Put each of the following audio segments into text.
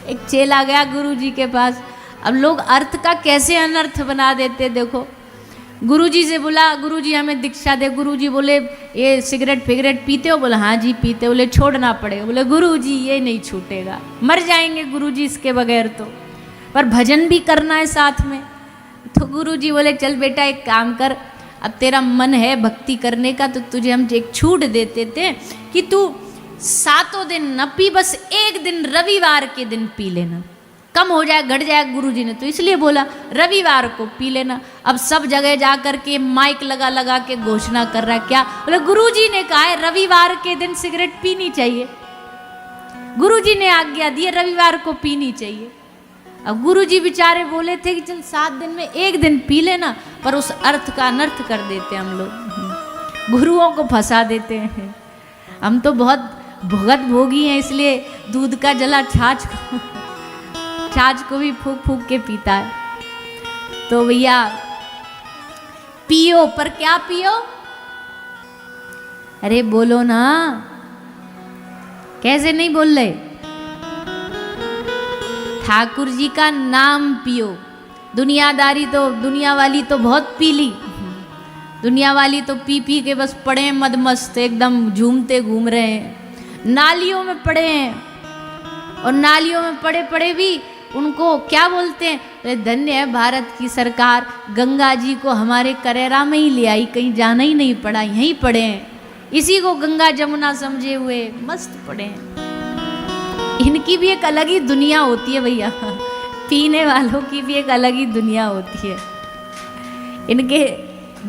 एक चेला गया गुरु जी के पास। अब लोग अर्थ का कैसे अनर्थ बना देते देखो। गुरु जी से बोला, गुरु जी हमें दीक्षा दे। गुरु जी बोले ये सिगरेट फिगरेट पीते हो? बोला हाँ जी पीते। बोले छोड़ना पड़ेगा। बोले गुरु जी ये नहीं छूटेगा, मर जाएंगे गुरु जी इसके बगैर तो, पर भजन भी करना है साथ में। तो गुरु जी बोले चल बेटा एक काम कर, अब तेरा मन है भक्ति करने का तो तुझे हम एक छूट देते थे कि तू 7 दिन न पी, बस एक दिन रविवार के दिन पी लेना, कम हो जाए घट जाए। गुरु जी ने तो इसलिए बोला रविवार को पी लेना। अब सब जगह जा कर के माइक लगा लगा के घोषणा कर रहा है। क्या? बोले गुरु जी ने कहा है रविवार के दिन सिगरेट पीनी चाहिए, गुरु जी ने आज्ञा दी है रविवार को पीनी चाहिए। अब गुरु जी बेचारे बोले थे कि चल 7 दिन में एक दिन पी लेना, पर उस अर्थ का अनर्थ कर देते हम लोग, गुरुओं को फंसा देते हैं। हम तो बहुत भुगत भोगी हैं, इसलिए दूध का जला छाछ को भी फूक फूक के पीता है। तो भैया पियो, पर क्या पियो? अरे बोलो ना, कैसे नहीं बोल रहे? ठाकुर जी का नाम पियो। दुनियादारी तो दुनिया वाली तो बहुत पी ली, दुनिया वाली तो पी पी के बस पड़े हैं मदमस्त, एकदम झूमते घूम रहे हैं, नालियों में पड़े हैं। और नालियों में पड़े पड़े भी उनको क्या बोलते हैं? अरे धन्य है भारत की सरकार, गंगा जी को हमारे करेरा में ही ले आई, कहीं जाना ही नहीं पड़ा, यहीं पड़े हैं। इसी को गंगा जमुना समझे हुए मस्त पड़े हैं। इनकी भी एक अलग ही दुनिया होती है भैया, पीने वालों की भी एक अलग ही दुनिया होती है। इनके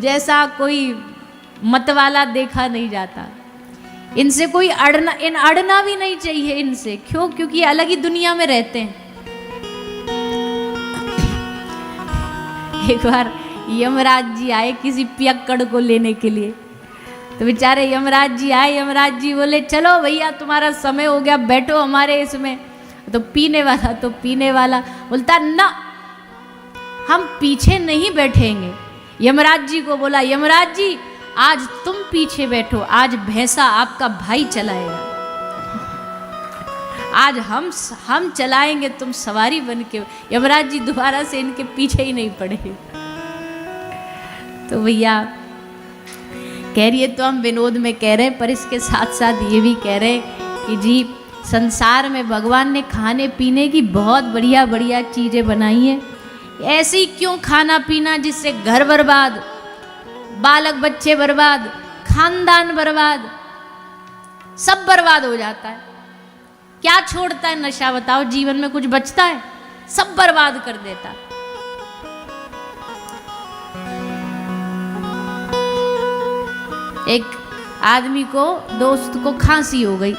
जैसा कोई मत वाला देखा नहीं जाता, इनसे कोई अड़ना भी नहीं चाहिए इनसे। क्यों? क्योंकि ये अलग ही दुनिया में रहते हैं। एक बार यमराज जी आए किसी पियक्कड़ को लेने के लिए, तो बेचारे यमराज जी आए, यमराज जी बोले चलो भैया तुम्हारा समय हो गया, बैठो हमारे इसमें। तो पीने वाला बोलता ना, हम पीछे नहीं बैठेंगे। यमराज जी को बोला यमराज जी आज तुम पीछे बैठो, आज भैंसा आपका भाई चलाएगा, आज हम चलाएंगे, तुम सवारी बन के। यमराज जी दोबारा से इनके पीछे ही नहीं पड़े। तो भैया कह रही है तो हम विनोद में कह रहे हैं, पर इसके साथ साथ ये भी कह रहे हैं कि जी संसार में भगवान ने खाने पीने की बहुत बढ़िया बढ़िया चीज़ें बनाई हैं। ऐसे ही क्यों खाना पीना जिससे घर बर्बाद, बालक बच्चे बर्बाद, खानदान बर्बाद, सब बर्बाद हो जाता है। क्या छोड़ता है नशा? बताओ, जीवन में कुछ बचता है? सब बर्बाद कर देता है। एक आदमी को, दोस्त को खांसी हो गई,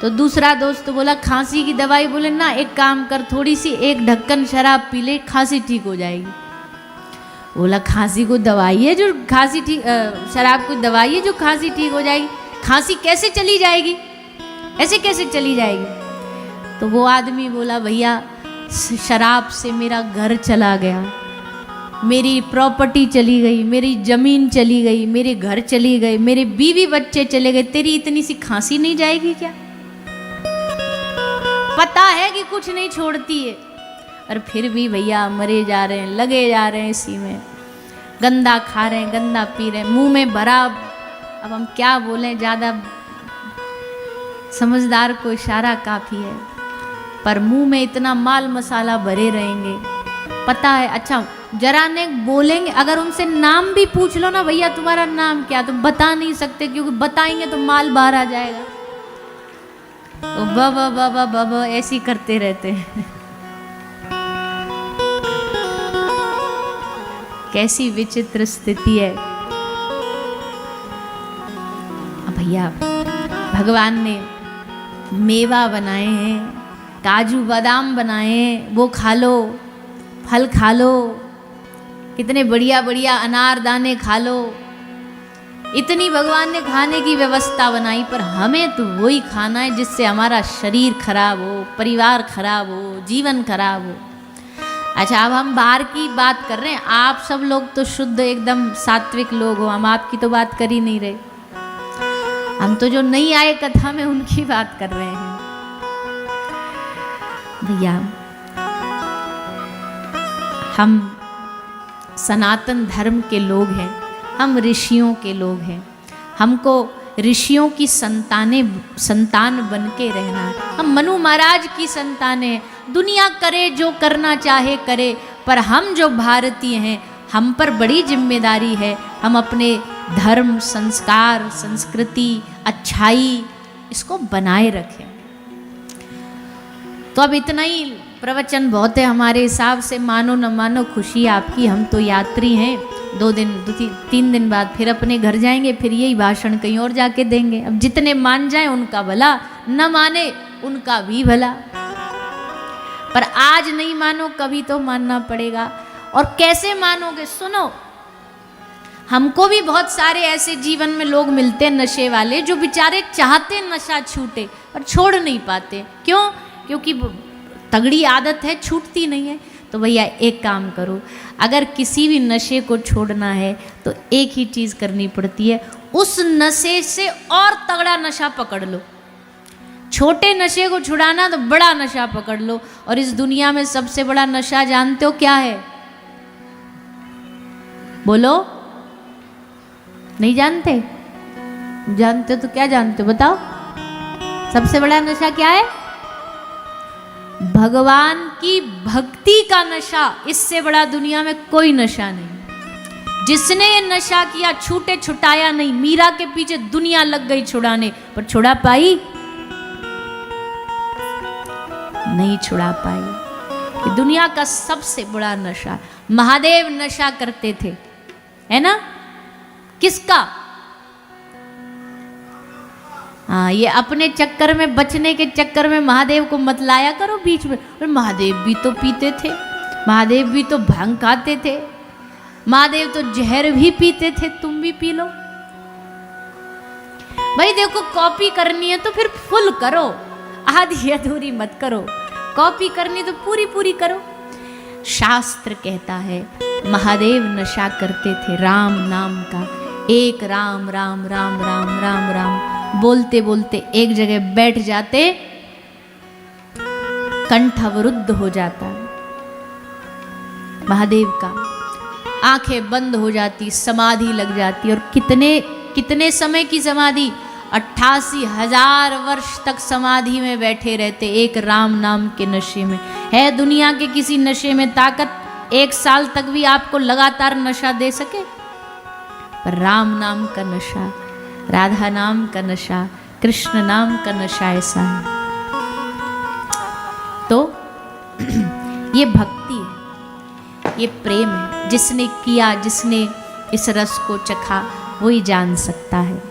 तो दूसरा दोस्त बोला खांसी की दवाई, बोले ना एक काम कर, थोड़ी सी एक ढक्कन शराब पी ले, खांसी ठीक हो जाएगी। बोला खांसी को दवाई है जो खांसी ठीक, शराब को दवाई है जो खांसी ठीक हो जाएगी? खांसी कैसे चली जाएगी? ऐसे कैसे चली जाएगी? तो वो आदमी बोला भैया शराब से मेरा घर चला गया, मेरी प्रॉपर्टी चली गई, मेरी जमीन चली गई, मेरे घर चली गए, मेरे बीवी बच्चे चले गए, तेरी इतनी सी खांसी नहीं जाएगी क्या? पता है कि कुछ नहीं छोड़ती है, और फिर भी भैया मरे जा रहे हैं, लगे जा रहे हैं इसी में, गंदा खा रहे हैं, गंदा पी रहे हैं, मुंह में भरा। अब हम क्या बोलें, ज़्यादा समझदार को इशारा काफ़ी है, पर मुंह में इतना माल मसाला भरे रहेंगे। पता है, अच्छा जरा ने बोलेंगे, अगर उनसे नाम भी पूछ लो ना, भैया तुम्हारा नाम क्या, तो बता नहीं सकते, क्योंकि बताएंगे तो माल बाहर आ जाएगा। तो ब ऐसे ही करते रहते हैं। कैसी विचित्र स्थिति है भैया। भगवान ने मेवा बनाए हैं, काजू बादाम बनाए हैं, वो खा लो, फल खा लो, कितने बढ़िया बढ़िया अनार दाने खा लो, इतनी भगवान ने खाने की व्यवस्था बनाई, पर हमें तो वही खाना है जिससे हमारा शरीर खराब हो, परिवार खराब हो, जीवन खराब हो। अच्छा, अब हम बाहर की बात कर रहे हैं, आप सब लोग तो शुद्ध एकदम सात्विक लोग हो, हम आपकी तो बात कर ही नहीं रहे, हम तो जो नहीं आए कथा में उनकी बात कर रहे हैं। भैया हम सनातन धर्म के लोग हैं, हम ऋषियों के लोग हैं, हमको ऋषियों की संतान बन के रहना है। हम मनु महाराज की संतान हैं। दुनिया करे जो करना चाहे करे, पर हम जो भारतीय हैं हम पर बड़ी जिम्मेदारी है। हम अपने धर्म, संस्कार, संस्कृति, अच्छाई इसको बनाए रखें। तो अब इतना ही प्रवचन बहुत है हमारे हिसाब से, मानो न मानो खुशी आपकी। हम तो यात्री हैं, 3 दिन बाद फिर अपने घर जाएंगे, फिर यही भाषण कहीं और जाके देंगे। अब जितने मान जाए उनका भला, न माने उनका भी भला, पर आज नहीं मानो कभी तो मानना पड़ेगा। और कैसे मानोगे? सुनो, हमको भी बहुत सारे ऐसे जीवन में लोग मिलते हैं नशे वाले, जो बेचारे चाहते नशा छूटे पर छोड़ नहीं पाते। क्यों? क्योंकि तगड़ी आदत है, छूटती नहीं है। तो भैया एक काम करो, अगर किसी भी नशे को छोड़ना है तो एक ही चीज़ करनी पड़ती है, उस नशे से और तगड़ा नशा पकड़ लो। छोटे नशे को छुड़ाना तो बड़ा नशा पकड़ लो। और इस दुनिया में सबसे बड़ा नशा जानते हो क्या है? बोलो, नहीं जानते? जानते हो तो क्या जानते हो बताओ? सबसे बड़ा नशा क्या है? भगवान की भक्ति का नशा। इससे बड़ा दुनिया में कोई नशा नहीं। जिसने ये नशा किया छूटे छुटाया नहीं। मीरा के पीछे दुनिया लग गई छुड़ाने, पर छुड़ा पाई? नहीं छुड़ा पाई। ये दुनिया का सबसे बड़ा नशा। महादेव नशा करते थे, है ना? किसका? हाँ, ये अपने चक्कर में, बचने के चक्कर में महादेव को मत लाया करो बीच में। और महादेव भी तो पीते थे, महादेव भी तो भांग खाते थे, महादेव तो जहर भी पीते थे, तुम भी पी लो। भाई देखो, कॉपी करनी है तो फिर फुल करो, आधी अधूरी मत करो। कॉपी करनी तो पूरी पूरी करो। शास्त्र कहता है महादेव नशा करते थे राम नाम का। एक राम राम राम राम राम राम बोलते बोलते एक जगह बैठ जाते, कंठ अवरुद्ध हो जाता महादेव का, आंखें बंद हो जाती, समाधि लग जाती। और कितने समय की समाधि? 88,000 वर्ष तक समाधि में बैठे रहते, एक राम नाम के नशे में। है दुनिया के किसी नशे में ताकत 1 साल तक भी आपको लगातार नशा दे सके? पर राम नाम का नशा, राधा नाम का नशा, कृष्ण नाम का नशा ऐसा है। तो ये भक्ति है, ये प्रेम है। जिसने किया, जिसने इस रस को चखा, वो ही जान सकता है।